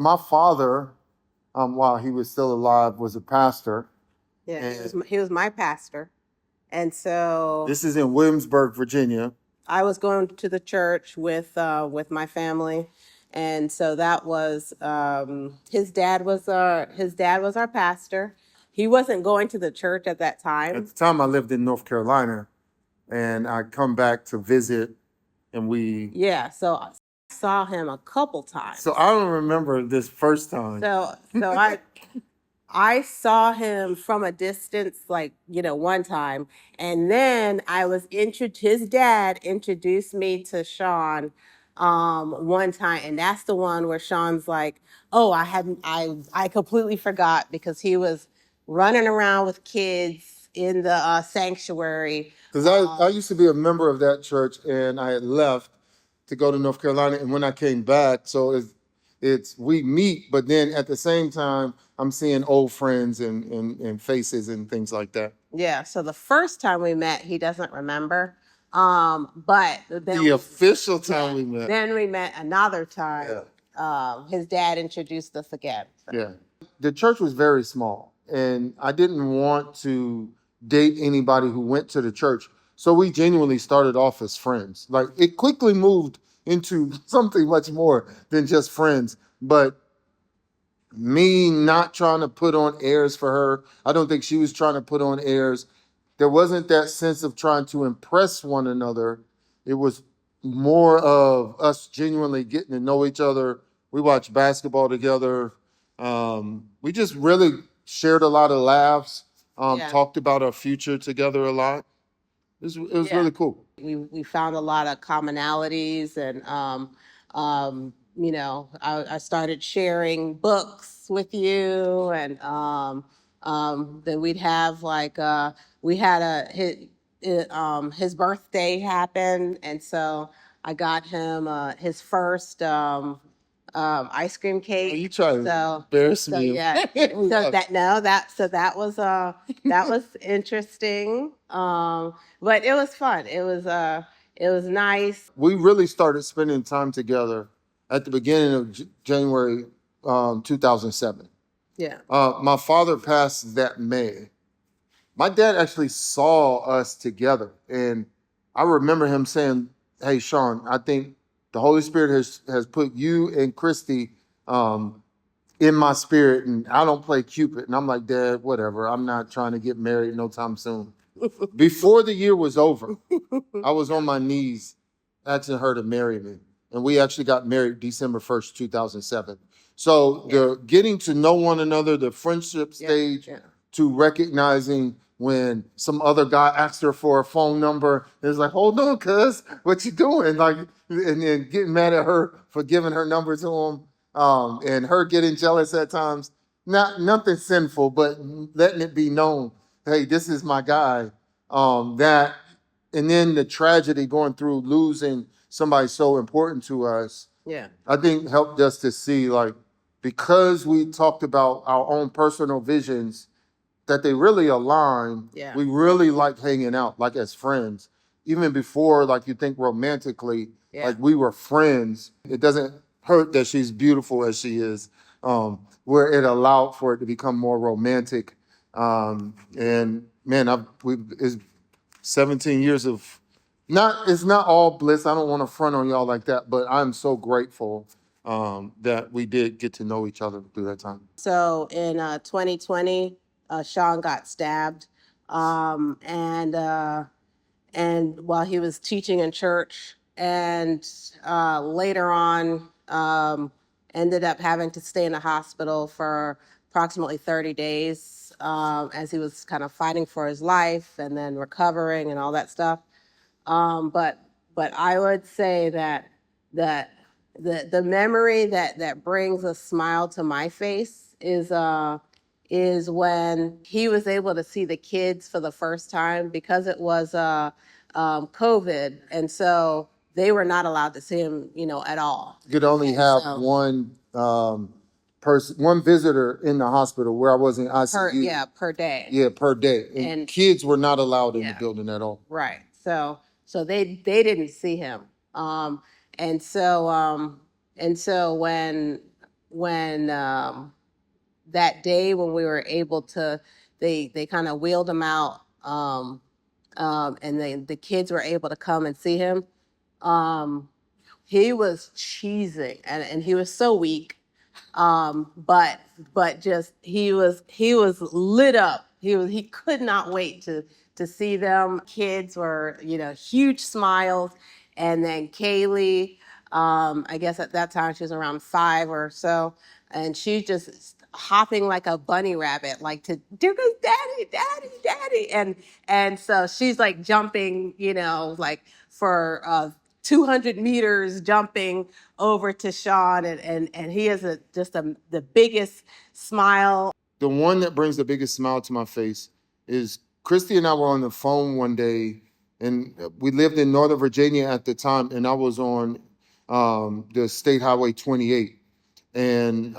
my father, while he was still alive, was a pastor. Yeah, he was my pastor. And so this is in Williamsburg, Virginia. I was going to the church with my family, and so that was his dad was our pastor. He wasn't going to the church at that time. At the time, I lived in North Carolina, and I come back to visit, and so I saw him a couple times. So I don't remember this first time. So I saw him from a distance, like, one time. And then his dad introduced me to Sean one time. And that's the one where Sean's like, oh, I completely forgot, because he was running around with kids in the sanctuary. Because I used to be a member of that church, and I had left to go to North Carolina. And when I came back, so it's we meet, but then at the same time, I'm seeing old friends and faces and things like that. Yeah. So the first time we met, he doesn't remember. But then the official time we met. Then we met another time. Yeah. His dad introduced us again. So. Yeah. The church was very small, and I didn't want to date anybody who went to the church. So we genuinely started off as friends. Like, it quickly moved into something much more than just friends. But me not trying to put on airs for her, I don't think she was trying to put on airs. There wasn't that sense of trying to impress one another. It was more of us genuinely getting to know each other. We watched basketball together. We just really shared a lot of laughs, talked about our future together a lot. It was really cool. We found a lot of commonalities, and I started sharing books with you, and then we'd have we had his birthday happened, and so I got him his first ice cream cake. You trying to embarrass me? Yeah. That was interesting. But it was fun. It was nice. We really started spending time together at the beginning of January 2007. Yeah. My father passed that May. My dad actually saw us together, and I remember him saying, "Hey, Sean, I think the Holy Spirit has put you and Christy in my spirit, and I don't play Cupid." And I'm like, "Dad, whatever. I'm not trying to get married no time soon." Before the year was over, I was on my knees asking her to marry me. And we actually got married December 1st, 2007. So the getting to know one another, the friendship stage, to recognizing when some other guy asked her for a phone number, it's like, hold on, cuz, what you doing? Like, and then getting mad at her for giving her number to him, and her getting jealous at times. Nothing sinful, but letting it be known, hey, this is my guy. And then the tragedy going through losing somebody so important to us, I think helped us to see, like, because we talked about our own personal visions, that they really align. We really like hanging out, like as friends. Even before, like, you think romantically, like we were friends. It doesn't hurt that she's beautiful as she is, where it allowed for it to become more romantic. And man, it's 17 years of, it's not all bliss. I don't want to front on y'all like that, but I'm so grateful that we did get to know each other through that time. So in 2020, Sean got stabbed, and while he was teaching in church, and later on ended up having to stay in the hospital for approximately 30 days as he was kind of fighting for his life and then recovering and all that stuff. But I would say that the memory that brings a smile to my face is when he was able to see the kids for the first time, because it was COVID, and so they were not allowed to see him, at all. You could only have one person, one visitor in the hospital, where I was in ICU. Per day. Yeah, per day. And kids were not allowed in the building at all. Right. So they didn't see him. And so when that day when we were able to, they kind of wheeled him out, and the kids were able to come and see him. Um, he was cheesing, and he was so weak. But just he was lit up. He could not wait to see them. Kids were, huge smiles. And then Kaylee, I guess at that time she was around 5 or so, and she's just hopping like a bunny rabbit, like, to there goes daddy, daddy, daddy. And so she's like jumping, like for 200 meters, jumping over to Sean, and he has the biggest smile. The one that brings the biggest smile to my face is Christy and I were on the phone one day, and we lived in Northern Virginia at the time, and I was on the State Highway 28. And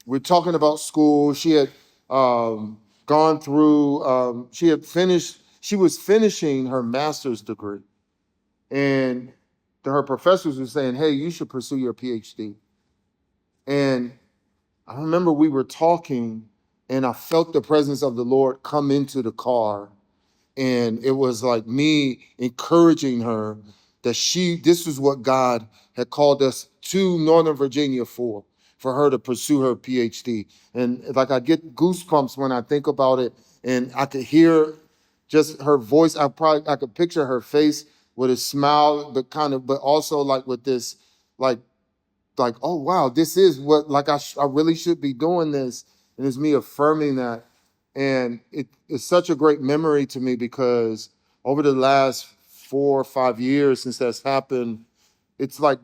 we're talking about school. She had gone through, she was finishing her master's degree. And her professors were saying, hey, you should pursue your PhD. And I remember we were talking, and I felt the presence of the Lord come into the car. And it was like me encouraging her that this is what God had called us to Northern Virginia for her to pursue her PhD. And like, I get goosebumps when I think about it, and I could hear just her voice. I could picture her face with a smile, but also like with this, like, oh wow, this is what, like, I really should be doing this. And it's me affirming that. And it's such a great memory to me, because over the last 4 or 5 years since that's happened, it's like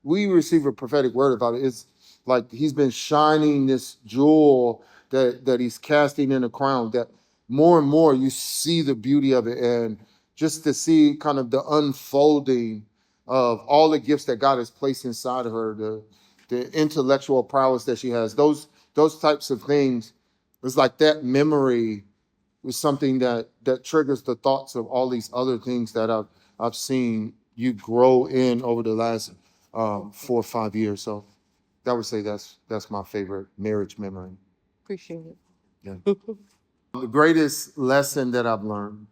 we receive a prophetic word about it. It's like he's been shining this jewel that he's casting in a crown, that more and more you see the beauty of it. And just to see kind of the unfolding of all the gifts that God has placed inside of her, the intellectual prowess that she has, those types of things. It's like that memory is something that triggers the thoughts of all these other things that I've seen you grow in over the last 4 or 5 years. So I would say that's my favorite marriage memory. Appreciate it. Yeah. The greatest lesson that I've learned,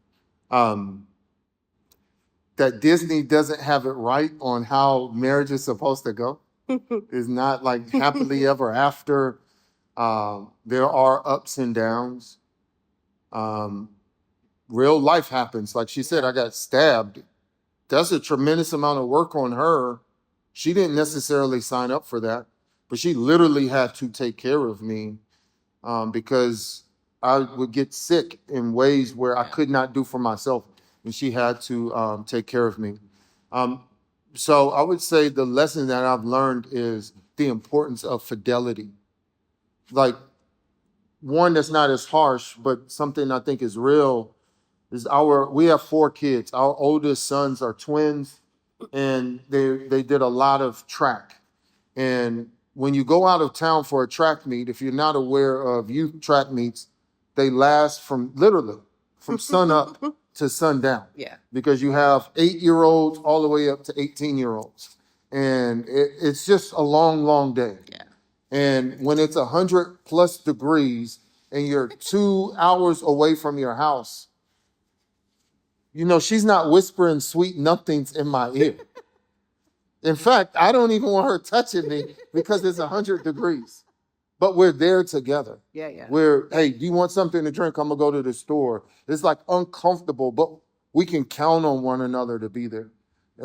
that Disney doesn't have it right on how marriage is supposed to go. It's not like happily ever after. There are ups and downs. Real life happens. Like she said, I got stabbed. That's a tremendous amount of work on her. She didn't necessarily sign up for that, but she literally had to take care of me, because I would get sick in ways where I could not do for myself, and she had to take care of me. So I would say the lesson that I've learned is the importance of fidelity. Like, one that's not as harsh, but something I think is real, is we have 4 kids. Our oldest sons are twins, and they did a lot of track. And when you go out of town for a track meet, if you're not aware of youth track meets, they last literally from sun up to sundown. Yeah. Because you have 8-year-olds all the way up to 18-year-olds. And it's just a long, long day. Yeah. And when it's 100+ degrees and you're 2 hours away from your house, she's not whispering sweet nothings in my ear. In fact, I don't even want her touching me because it's 100 degrees. But we're there together. Yeah, yeah. Hey, do you want something to drink? I'm going to go to the store. It's like uncomfortable, but we can count on one another to be there.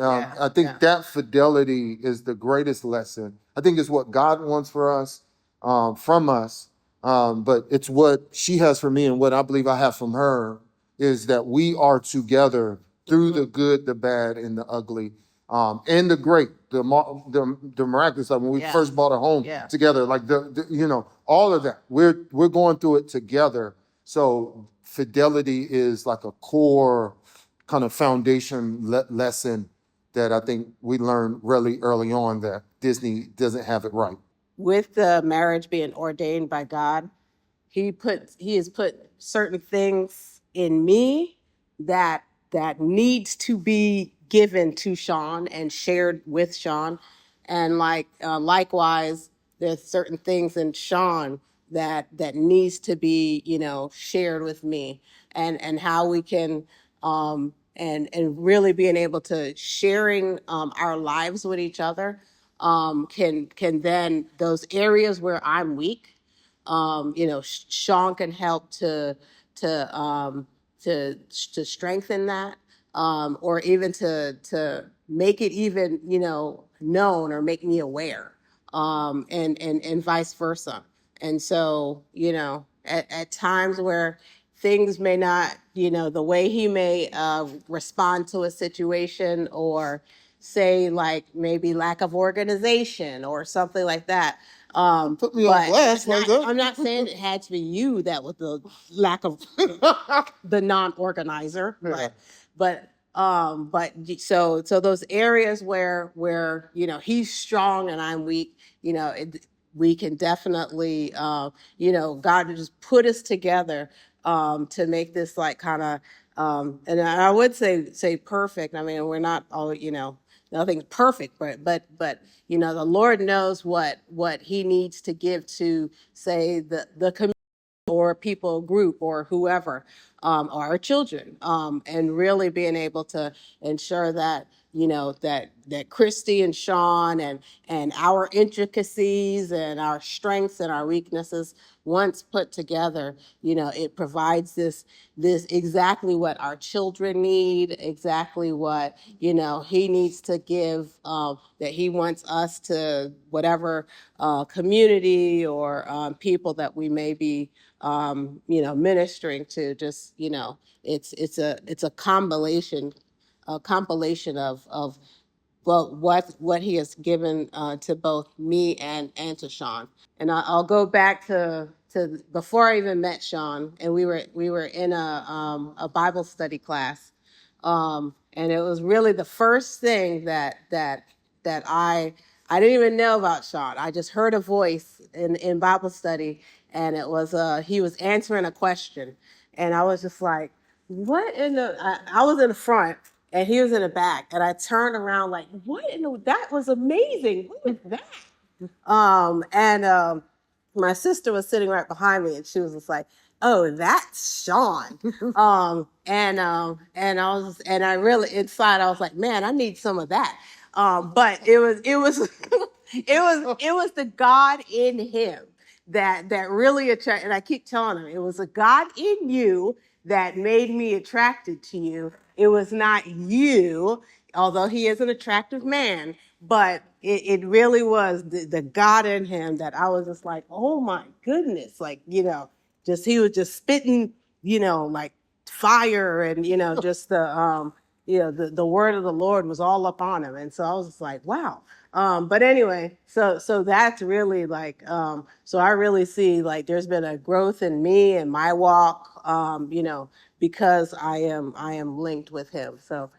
I think that fidelity is the greatest lesson. I think it's what God wants for us, from us. But it's what she has for me, and what I believe I have from her, is that we are together through the good, the bad, and the ugly, and the great, the miraculous. Like when we first bought a home together, like all of that. We're going through it together. So fidelity is like a core kind of foundation lesson that I think we learned really early on, that Disney doesn't have it right. With the marriage being ordained by God, he has put certain things in me that needs to be given to Sean and shared with Sean. And likewise, there's certain things in Sean that needs to be, shared with me, and how we can, and really being able to sharing our lives with each other, can then, those areas where I'm weak, Sean can help to um, to strengthen that, or even to make it even, known, or make me aware, and vice versa. And so, at times where things may not, the way he may respond to a situation, or say like maybe lack of organization or something like that. Put me on blast like that. I'm not saying it had to be you that was the lack of the non-organizer, Yeah. but those areas where he's strong and I'm weak, we can definitely, God just put us together, to make this like kind of, and I would say perfect. I mean, we're not all, nothing's perfect, but the Lord knows what He needs to give to, say, the community, or people group, or whoever, or our children, and really being able to ensure that, that Christy and Sean, and our intricacies and our strengths and our weaknesses, once put together, it provides this exactly what our children need, exactly what, he needs to give, that he wants us to, whatever community, or people that we may be, ministering to. Just, it's a compilation of, well, what he has given, to both me and to Sean. And I'll go back to before I even met Sean, and we were in a Bible study class, and it was really the first thing that I didn't even know about Sean. I just heard a voice in Bible study, and it was, he was answering a question, and I was just like, what in the? I was in the front, and he was in the back, and I turned around like, what in the? That was amazing. What was that? And my sister was sitting right behind me, and she was just like, "Oh, that's Sean." And I really, inside, I was like, "Man, I need some of that." But it was it was the God in him that really attracted. And I keep telling him, it was a God in you that made me attracted to you. It was not you, although he is an attractive man, but it really was the God in him that I was just like, oh my goodness, like, just, he was just spitting, like fire, and just the word of the Lord was all up on him. And so I was just like, wow. But anyway, so that's really like, so I really see like there's been a growth in me and my walk, because I am linked with him. So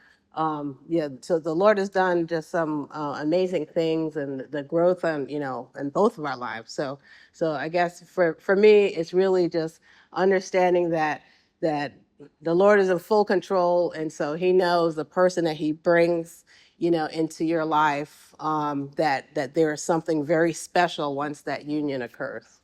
yeah, so the Lord has done just some amazing things, and the growth on, in both of our lives. So I guess for me, it's really just understanding that the Lord is in full control, and so He knows the person that He brings, into your life, that there is something very special once that union occurs.